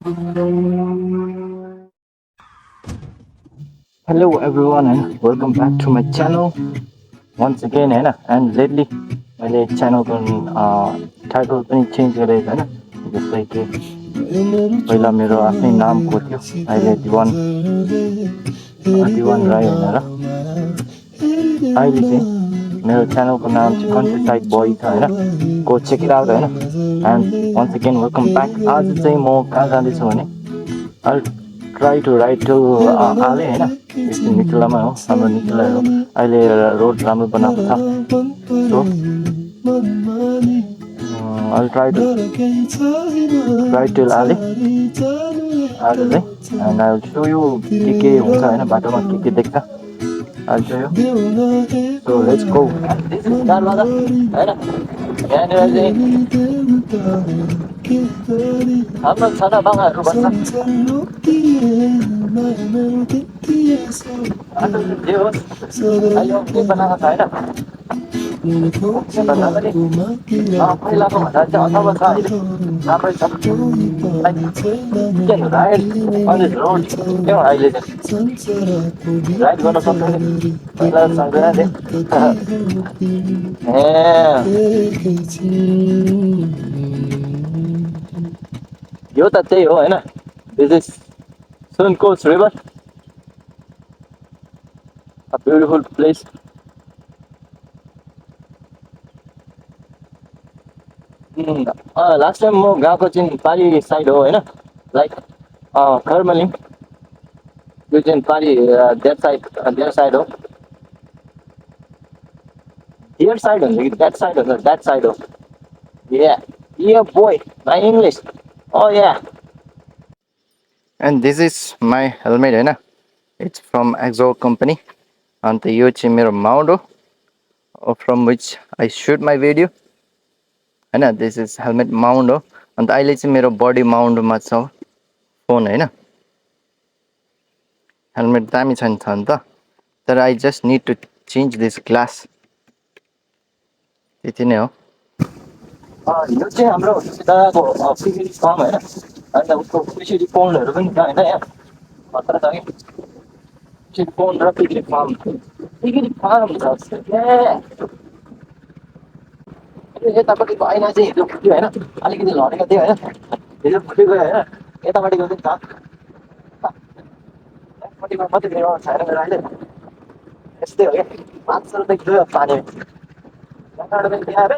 Hello everyone and welcome back to my channel once again होइन and lately मैले च्यानलको title पनि change गरेको होइन जस्तै कि पहिला मेरो आफ्नै नामको थियो अहिले दिवान राई होइन र अहिले चाहिँ मेरो च्यानलको नाम चाहिँ कन्ट्री साइड बोय छ होइन गो चेक इट आउट होइन and once again welcome back आज चाहिँ म कहाँ जाँदैछु भने I try to ride to आले होइन एकछिन निचोलामा हो हाम्रो निचोला हो अहिले रोड राम्रो बनाएको छ सो I'll try to आले आज चाहिँ and I'll show you के हुन्छ होइन बाटोमा के देख्छ I'll show you so let's go this is Darwaza होइन यहाँनिर चाहिँ हाम्रो छाना बाबाहरू बस्छ जे होस् अहिले के बनाएको छ होइन पहिलाको भन्दा चाहिँ अथवा छ अहिले राम्रै छ के राइड अनि रोड क्या अहिले चाहिँ राइड गर्न सक्दैन पहिला सक्दैन यो त त्यही हो होइन this is Sunkot river a beautiful place last time म गएको चाहिँ पारी साइड हो होइन लाइक कर्मलिङ यो चाहिँ पारी देयर साइड हो देयर साइड हुन्छ कि द्याट साइड हो Yeah, yeah, boy, my English. Oh yeah. And this is my helmet, है ना? It's from Exo company. And यो चाहिँ मेरो mount हो, from which I shoot my video. है ना? This is helmet mount हो. अन्त अहिले चाहिँ मेरो body mount मा छ phone है ना? Helmet दामी छ नि त तर I just need to change this glass. त्यति नै हो. यो चाहिँ हाम्रो दादाको फिसेरी फार्म होइन अन्त उसको फिसेरी पोन्डहरू पनि छ होइन यहाँ खतरा छ कि फिसेरी पोन्ड र फिसेरी फार्म छ यतापट्टिको ऐना चाहिँ हिजो फुट्यो होइन अलिकति लडेको थियो होइन हिजो फुटेको होइन यतापट्टिको चाहिँ छ यतापट्टिको मात्रै मेरो छैन मेरो अहिले यस्तै हो क्या 500 रुपियाँ किलो पानी यहाँबाट पनि त्यहाँ अरे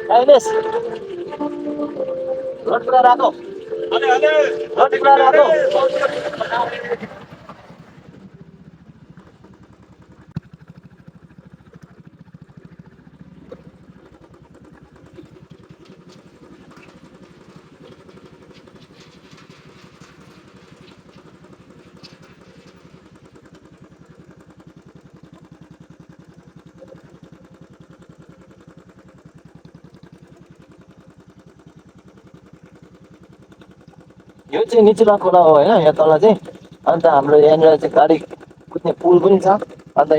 Ailes, road punya rado. Road punya rado. यो चाहिँ निचुला खोला हो होइन यहाँ तल चाहिँ अन्त हाम्रो यहाँनिर चाहिँ गाडी कुद्ने पुल पनि छ अन्त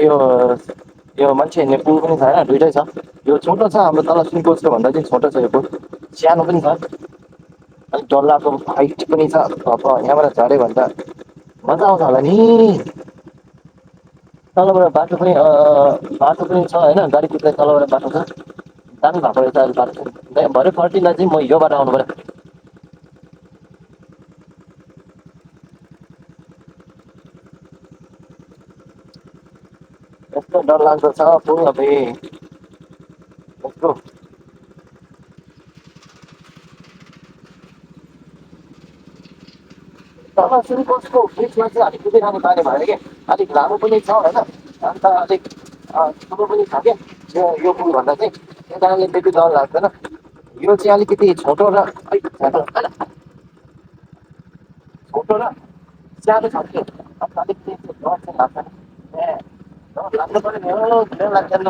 यो मान्छे हिँड्ने पुल पनि छ होइन दुइटै छ यो छोटो छ हाम्रो तल सुनकोटको भन्दा चाहिँ छोटो छ यो पुल सानो पनि छ अनि डल्लाको हाइट पनि छ अब यहाँबाट झऱ्यो भने त मजा आउँछ होला नि तलबाट बाटो पनि छ होइन गाडी कुद्ने तलबाट बाटो छ दामी भएको रहेछ अहिले बाटो भरे फर्टिँदा चाहिँ म यो बाटो आउनु पऱ्यो यस्तो डरलाग्दो छ पुल अब यस्तो तल सुनकोटको बिचमा चाहिँ अलिक कुदिरहनु पाने भयो कि अलिक लामो पनि छ होइन अन्त अलिक ठुलो पनि छ क्या यो पुलभन्दा चाहिँ त्यही कारणले त्यति डर लाग्दैन यो चाहिँ अलिकति छोटो र छोटो र सानो छ कि अन्त अलिकति डर चाहिँ लाग्छ ए डर लाग्नु पऱ्यो नि हो किन लाग्दैन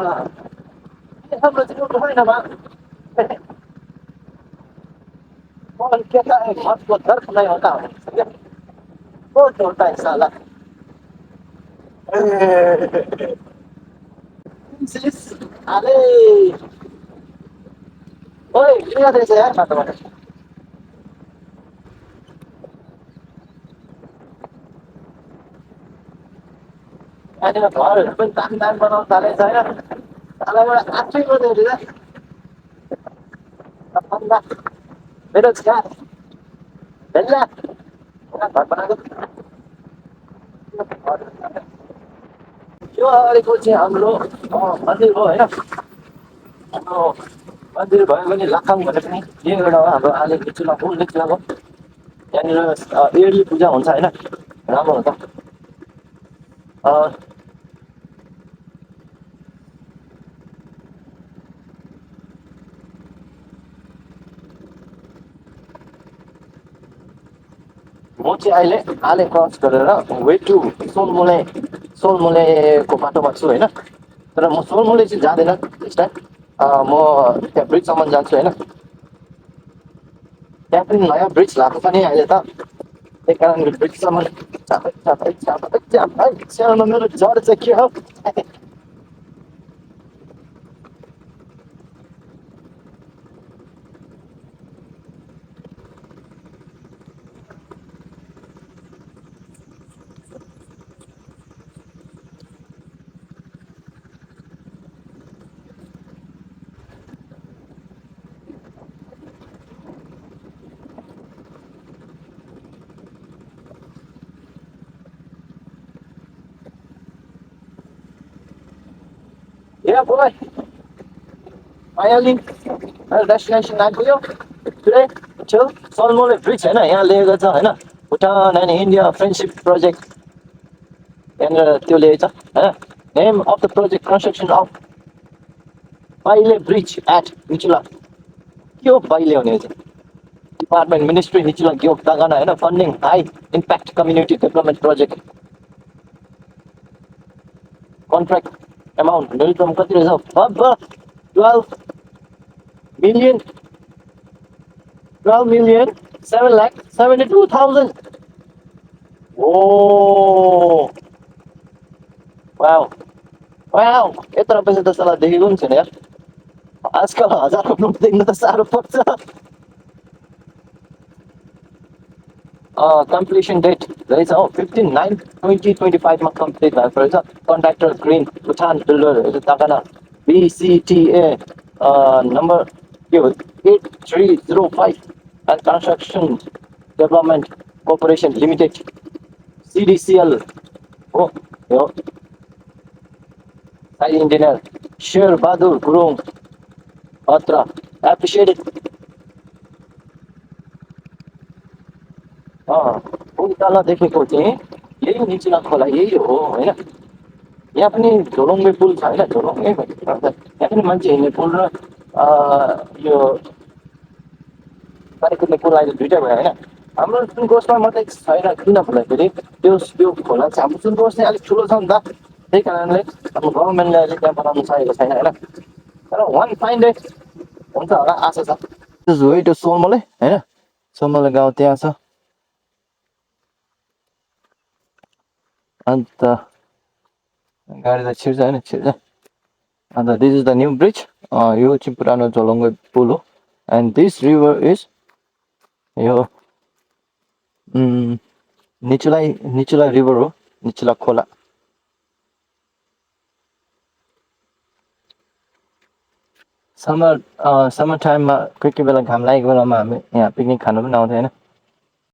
राम्रो चाहिँ उठ्नु होइन और क्या है मौत को दर्द नहीं होता है बहुत होता है साला Sis, ale, oye, fíjate ese arma, tomate. Ani ma घर पनि दाम दाम बनाउनु थालेको छैन सालाबाट आफै गर्दै भन्दा बेरोजगार भेल्ला घर बनाएको यो अगाडिको चाहिँ हाम्रो मन्दिर हो होइन हाम्रो मन्दिर भयो भने लाखाङ भने पनि यो एउटा हो हाम्रो आले निचुलाको निचुलाको यहाँनिर इयरली पूजा हुन्छ होइन राम्रो हुन्छ म चाहिँ अहिले आले क्रस गरेर वे टु सोलमुले सोलमुलेको बाटोमा छु होइन तर म सोलमुले चाहिँ जाँदैन दिस टाइम म त्यहाँ ब्रिजसम्म जान्छु होइन त्यहाँ पनि नयाँ ब्रिज भएको छ नि अहिले त त्यही कारणले ब्रिजसम्म चापै चापै चापै चापै सानो मेरो जड चाहिँ के हो Yeah, boy, finally, our destination आइपुग्यो today to सोलमुले ब्रिज होइन यहाँ लेखेको छ होइन Bhutan and India friendship project यहाँनिर त्यो लेखेको छ होइन name of the project construction of बाइले ब्रिज एट निचुला के हो बाइले भने चाहिँ डिपार्टमेन्ट मिनिस्ट्री निचुला गियोक दागाना होइन funding high impact community development project contract amount न्यूनतम कति रहेछ अब 12 million 12 million 7,72,000 ओ वाउ वाउ यत्रो पैसा त साला देखेको पनि छैन यार आजकल हजारको नोट देख्न त साह्रो पर्छ कम्प्लिसन डेट रहेछ हो 15/9/2025मा कम्प्लिट भएको रहेछ कन्ट्राक्टर ग्रिन भुटान बिल्डर ताकाना बिसिटिए नम्बर के हो 8305 and construction development corporation limited CDCL हो यो साइड इन्जिनियर शेर बहादुर गुरुङ अत्र एप्रिसिएटेड उनी तल देखेको चाहिँ यही निचुला खोला यही हो होइन यहाँ पनि झोलुङ्गे पुल छ होइन झोलुङ्गे यहाँ पनि मान्छे हिँड्ने पुल र यो पानी कुद्ने पुल अहिले दुइटै भयो होइन हाम्रो सुनकोसमा मात्रै छैन किन भन्दाखेरि त्यो खोला चाहिँ हाम्रो सुनकोस चाहिँ अलिक ठुलो छ नि त त्यही कारणले हाम्रो गभर्मेन्टले अहिले त्यहाँ बनाउनु सकेको छैन होइन तर वान फाइन डे हुन्छ होला आशा छ वे टु सोलमले होइन सोलमले गाउँ त्यहाँ छ अन्त गाडी त छिर्छ होइन छिर्छ अन्त this is the new bridge यो चाहिँ पुरानो झोलुङ्गे पुल हो एन्ड दिस रिभर इज यो निचुला रिभर हो निचुला खोला समर टाइममा कोही कोही बेला घाम लागेको बेलामा हामी यहाँ पिकनिक खानु पनि आउँथ्यो होइन